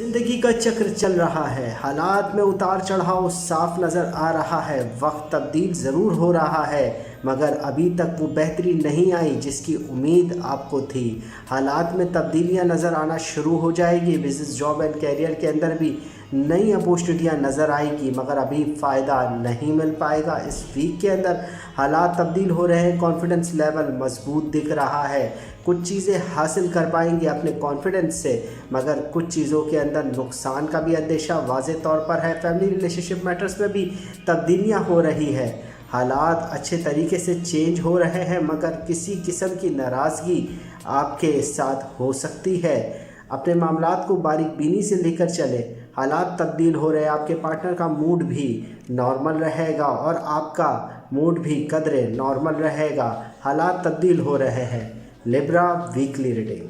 زندگی کا چکر چل رہا ہے، حالات میں اتار چڑھاؤ صاف نظر آ رہا ہے، وقت تبدیل ضرور ہو رہا ہے مگر ابھی تک وہ بہتری نہیں آئی جس کی امید آپ کو تھی۔ حالات میں تبدیلیاں نظر آنا شروع ہو جائے گی، بزنس، جاب اینڈ کیریئر کے اندر بھی نئی اپورچونٹیاں نظر آئے گی مگر ابھی فائدہ نہیں مل پائے گا۔ اس ویک کے اندر حالات تبدیل ہو رہے ہیں، کانفیڈنس لیول مضبوط دکھ رہا ہے، کچھ چیزیں حاصل کر پائیں گے اپنے کانفیڈنس سے مگر کچھ چیزوں کے اندر نقصان کا بھی اندیشہ واضح طور پر ہے۔ فیملی ریلیشن شپ میٹرز میں بھی تبدیلیاں ہو رہی ہے، حالات اچھے طریقے سے چینج ہو رہے ہیں مگر کسی قسم کی ناراضگی آپ کے ساتھ ہو سکتی ہے۔ اپنے معاملات کو باریک بینی سے لے کر چلیں، حالات تبدیل ہو رہے ہیں، آپ کے پارٹنر کا موڈ بھی نارمل رہے گا اور آپ کا موڈ بھی قدرے نارمل رہے گا، حالات تبدیل ہو رہے ہیں۔ لیبرا ویکلی ریڈنگ۔